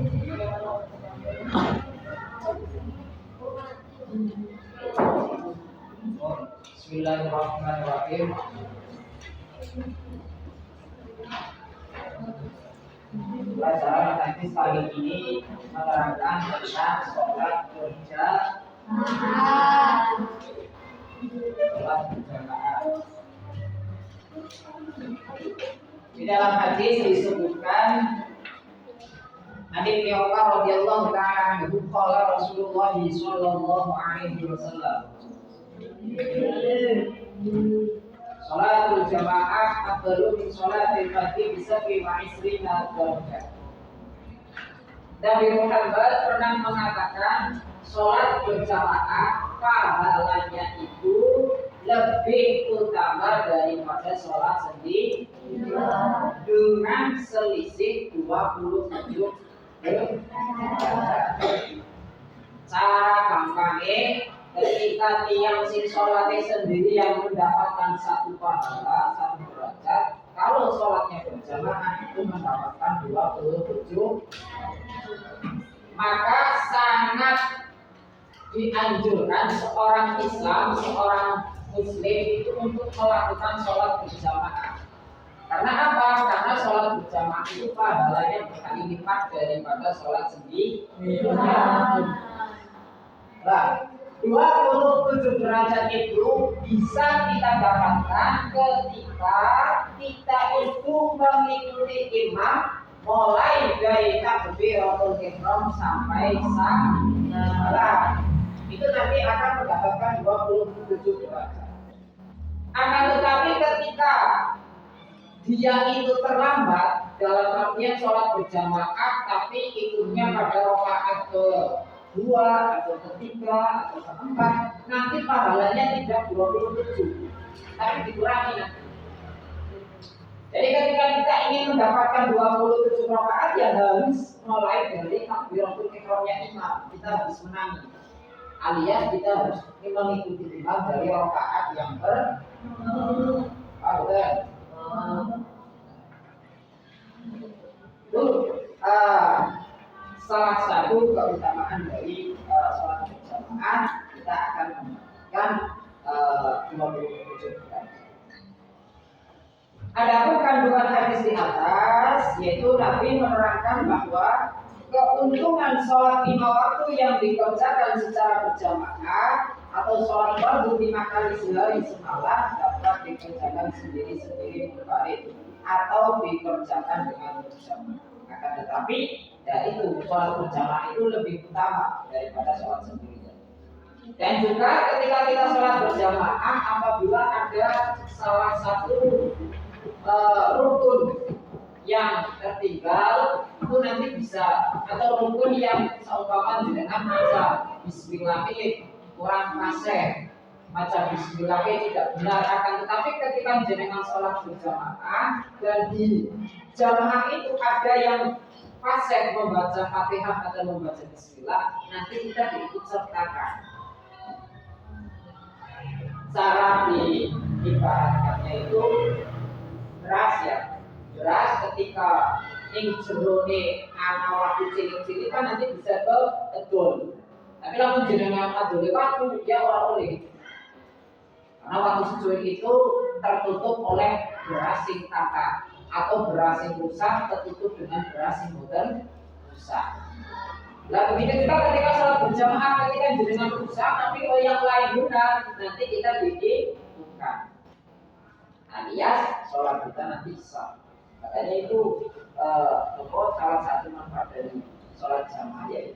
Bismillahirrahmanirrahim. Pelajaran hadis kali ini menerangkan tentang sholat berjamaah. Di dalam hadis disebutkan Nabi Umar radhiyallahu ta'ala anhu qala Rasulullah sallallahu alaihi wasallam Sholatul jamaah afdalu min sholatil fardhi bi 27 darajah. Nabi Muhammad pernah mengatakan sholat berjamaah pahalanya itu lebih utama daripada sholat sendiri dengan selisih 27 derajat. Cara gampangnya, ketika tiang sing sholatnya sendiri yang mendapatkan satu pahala, satu derajat, kalau sholatnya berjamaah itu mendapatkan 27. Maka sangat dianjurkan seorang Islam, seorang Muslim itu untuk melakukan sholat berjamaah. Karena apa? Karena sholat berjamaah itu pahalanya berkali lipat daripada sholat sendiri. Nah, 27 derajat itu bisa kita dapatkan ketika kita itu mengikuti imam mulai dari takbiratul ihram sampai salam. Itu nanti akan mendapatkan 27 derajat. Akan tetapi ketika dia itu terlambat dalam artian sholat berjamaah tapi ikutnya pada rakaat kedua atau ketiga atau keempat, nanti pahalanya tidak 27 tapi dikurangi nanti. Jadi ketika kita ingin mendapatkan 27 rakaat ya harus mulai dari takbiratul ihramnya imam. Kita harus menangi, alias kita harus mengikuti imam dari rakaat yang salah satu keutamaan dari sholat berjamaah, kita akan mendapatkan 27 derajat. Adapun kandungan hadis di atas, yaitu Nabi menerangkan bahwa keuntungan sholat 5 waktu yang dikerjakan secara berjamaah atau sholat fardu 5 kali sehari semalam dapat dikerjakan sendiri-sendiri munfarid atau dikerjakan dengan berjamaah. Akan tetapi ya itu sholat berjamaah itu lebih utama daripada sholat sendiri. Dan juga ketika kita sholat berjamaah, apabila ada salah satu rukun yang tertinggal, itu nanti bisa, atau rukun yang seumpama dengan maca bismillah kurang fasih, maca bismillah tidak benar. Akan tetapi ketika jenengan sholat berjamaah dan di jamaah itu ada yang fasih membaca Fatihah atau membaca bismillah, nanti kita diikut sertakan. Cara diibaratkannya itu beras ya. Beras ketika ing jerone ana waktu cilik-cilik kan nanti bisa ke edol. Tapi lamun jenengan adole waktu dia ora boleh. Karena waktu secuil itu tertutup oleh beras sing tata atau beras yang rusak tertutup dengan beras yang modern rusak. Nah begitu juga ketika sholat berjamaah ketika jenengan rusak tapi kalau yang lain benar, nanti kita bukan. Alias sholat kita nanti sah. Makanya itu salah satu manfaat dari sholat jamaah yaitu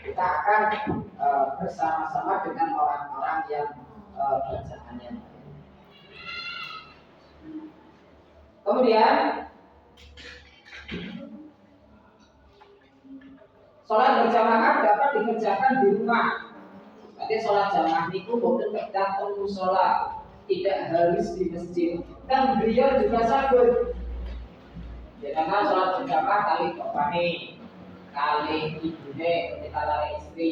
kita akan bersama-sama dengan orang-orang yang bacaannya. Kemudian sholat berjamaah dapat dikerjakan di rumah. Jadi sholat jamaah itu bukan kedah temu sholat, tidak harus di masjid. Dan beliau juga sabut. Jangan sholat berjamaah kali bapaknya, kali ibunya, ketika lari istri.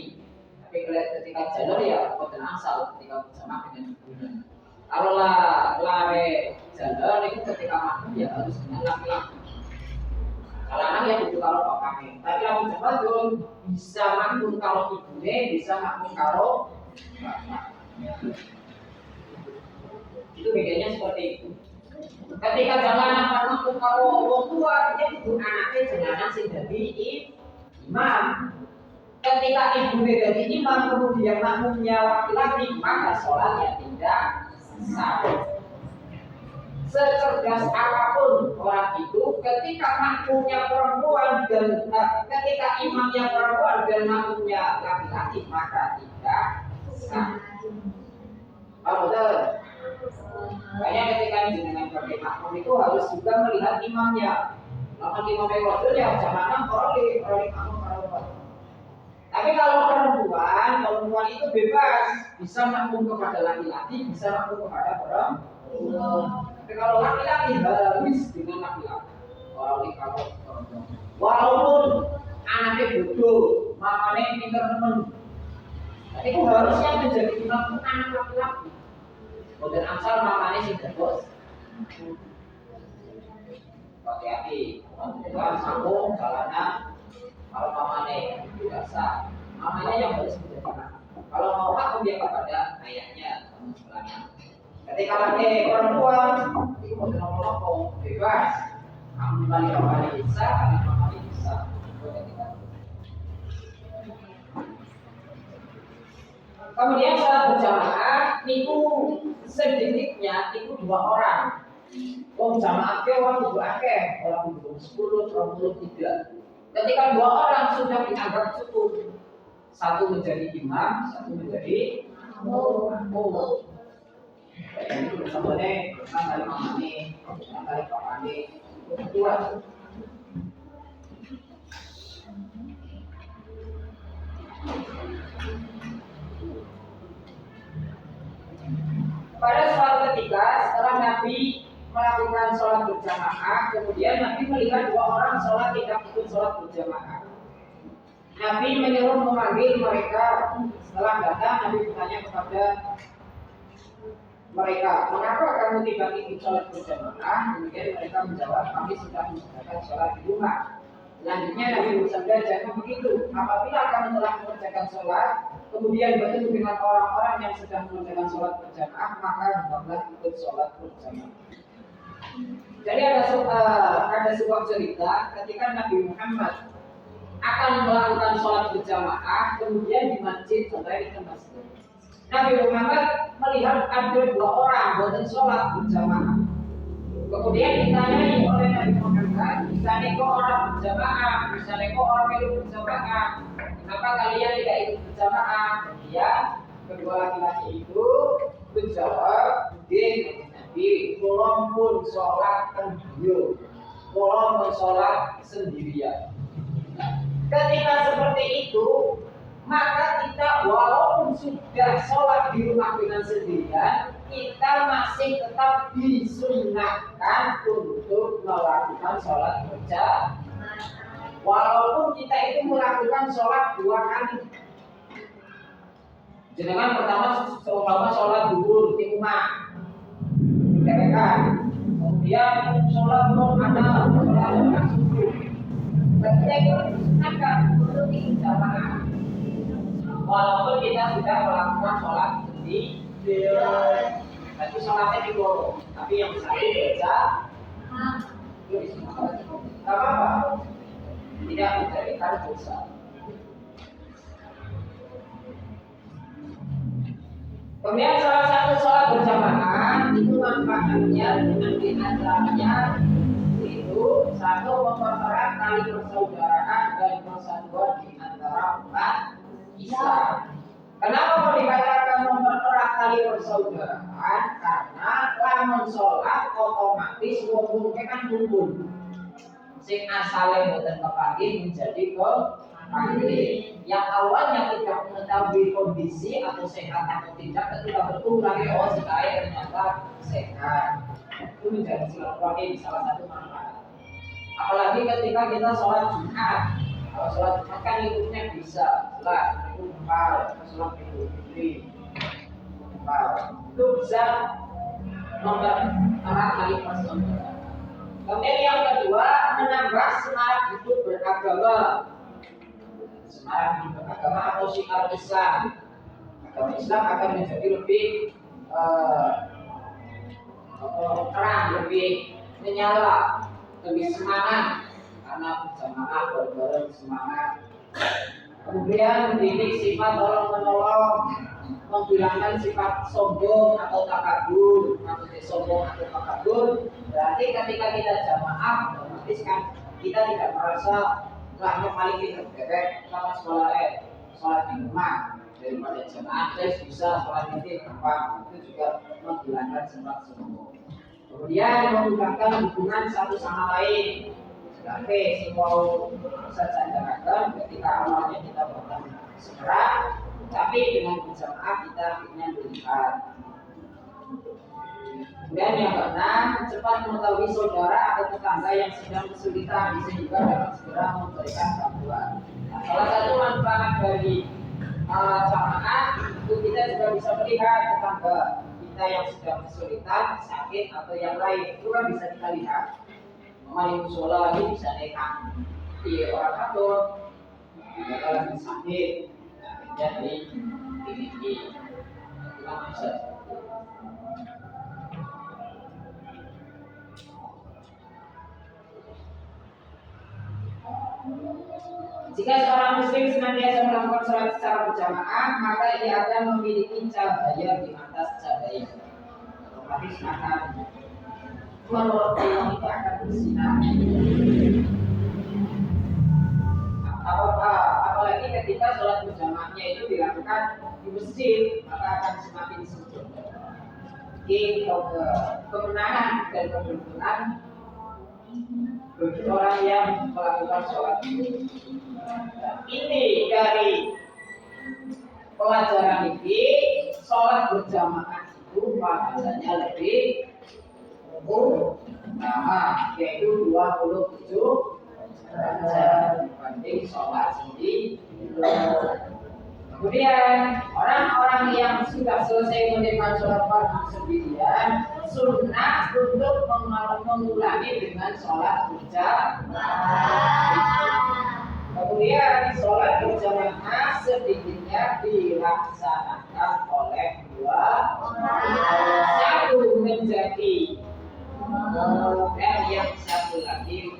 Tapi ketika jalur ya bukan asal ketika berjamaah dengan ibunya. Kalau lari jalur itu ketika makmum ya harus dengan laki-laki. Karena laki-laki yang butuh kalau bapaknya. Tapi lamun wadon bisa makmum kalau ibunya, bisa makmum kalau bapaknya. Itu bedanya seperti itu. Ketika jangan makmum kalau orang tua, dia butuh anaknya jangan sing dadi imam. Ketika ibunya jadi imam kemudian makmumnya laki-laki, maka sholatnya tidak sah. Secerdas apapun orang itu, ketika makmumnya perempuan dan ketika imamnya perempuan dan makmumnya laki-laki, maka tidak sah. Betul. Makanya ketika dengan sebagai makmum itu harus juga melihat imamnya. Kalau imamnya wadon ya jangan oleh makmum perempuan. Tapi kalau perempuan itu bebas, bisa makmum kepada laki-laki, bisa makmum kepada perempuan. Tapi kalau laki-laki harus dengan laki-laki. Kalau perempuan, walaupun anaknya bodoh, mamanya pinter temen, tapi itu harusnya menjadi imam anak laki-laki. Boten asal mamanya sing bos. Hati-hati, jangan sambung jalanan. Kalau mamanya biasa, mamanya yang harus menjadi anak. Kalau mau makmum dia kepada ayahnya, sebelahnya. Ketika laki perempuan, itu mau bebas. Kamu balik bisa, kamu bisa. Kemudian sholat berjamaah itu sedikitnya itu 2 orang. Jamaah ke orang itu akeh, orang itu 10, orang itu 3. Ketika 2 orang sudah dianggap cukup, satu menjadi imam, satu menjadi makmum. Ini sebenarnya kali mamane, kali papane, dua. Pada suatu ketika setelah Nabi melakukan sholat berjamaah, kemudian Nabi melihat 2 orang sholat tidak ikut sholat berjamaah. Nabi menyuruh memanggil mereka. Setelah datang, Nabi bertanya kepada mereka, mengapa kamu tidak ikut sholat berjamaah? Kemudian mereka menjawab, kami sudah mengerjakan sholat di rumah. Selanjutnya Nabi bersabda, jangan begitu. Apabila kamu telah mengerjakan sholat, kemudian bertemu dengan orang-orang yang sedang mengerjakan sholat berjamaah, maka hendaklah ikut sholat berjamaah. Jadi ada sebuah cerita ketika Nabi Muhammad akan melakukan sholat berjamaah, kemudian di masjid, contohnya di masjid. Nabi Muhammad melihat ada 2 orang boten sholat berjamaah. Kemudian ditanyai oleh Nabi Muhammad, misalnya kok orang berjamaah, misalnya kok orang itu berjamaah, kenapa kalian tidak ikut berjamaah? Kemudian kedua laki-laki itu menjawab, Nabi, tolong pun sholat sendiri, tolong pun sholat sendirian. Ketika seperti itu, maka kita walaupun sudah sholat di rumah dengan sendirian, kita masih tetap disunnahkan untuk melakukan sholat berjamaah. Walaupun kita itu melakukan sholat 2 kali. Jenengan pertama seumpama sholat zuhur di rumah, kemudian sholat ada sholat subuh. Ketika itu disunahkan untuk berjamaah. Walaupun kita sudah melakukan sholat sendiri, itu sholatnya di bawah, tapi yang satu baca itu disunahkan. Tidak apa-apa, tidak menjadikan dosa. Kemudian salah satu sholat berjamaah itu manfaatnya dengan diantaranya itu satu mempererat tali persaudaraan dan persatuan di antara umat Islam. Kenapa mau dikatakan mempererat tali persaudaraan? Karena lamun sholat otomatis wong-wongnya kan kumpul. Sing asale boten kepanggih menjadi kepanggih. Yang awalnya tidak mengetahui kondisi atau sehat atau tidak, ketika bertemu lagi si kaya ternyata sehat. Itu menjadi silaturahmi salah satu manfaat. Apalagi ketika kita sholat Jumat. Kalau sholat Jumat kan ikutnya bisa jelas itu empal, sholat Idul Fitri empal. Itu bisa mempererat tali persaudaraan. Kemudian yang kedua, menambah semangat hidup beragama, semangat beragama atau syiar Islam. Agama Islam akan menjadi lebih terang, lebih menyala, lebih semangat karena berjamaah bareng-bareng semangat. Kemudian mendidik sifat tolong menolong, menghilangkan sifat sombong atau takabur. Maksudnya sombong atau takabur berarti ketika kita jamaah otomatis kan kita tidak merasa lah paling kita bebek sama sholat di rumah daripada jamaah bisa sholat di rumah, itu juga menghilangkan sifat sombong. Kemudian memudahkan hubungan satu sama lain. Oke, si mau saja jangan ketika awalnya kita bukan segera, tapi dengan berjamaah kita akhirnya melihat. Dan yang keenam, cepat mengetahui saudara atau tetangga yang sedang kesulitan sehingga dapat segera memberikan bantuan. Nah, salah satu manfaat dari jamaah itu kita juga bisa melihat tetangga kita yang sedang kesulitan, sakit atau yang lain, itu kan bisa kita lihat. Mari musola ini bisa nekat di orang atur, mereka lagi sakit, jadi ini kita bisa. Jika seorang muslim senantiasa melakukan sholat secara berjamaah, maka ia akan memiliki cahaya di atas cahaya. Otomatis akan menurut Allah itu akan bersinar. Apalagi ketika sholat berjamaahnya itu dilakukan di masjid, maka akan semakin sempurna. Jadi kemenangan dan keberuntungan bagi orang yang melakukan sholat itu. Ini dari pelajaran ini, sholat berjamaah itu pahalanya lebih utama, yaitu 27 derajat dibanding sholat sendiri. Kemudian orang-orang yang sudah selesai menunaikan sholat fardu sendirian, sunnah untuk mengulangi dengan sholat berjamaah. Kemudian sholat berjamaah sedikitnya dilaksanakan oleh dua orang, satu menjadi dan yang satu lagi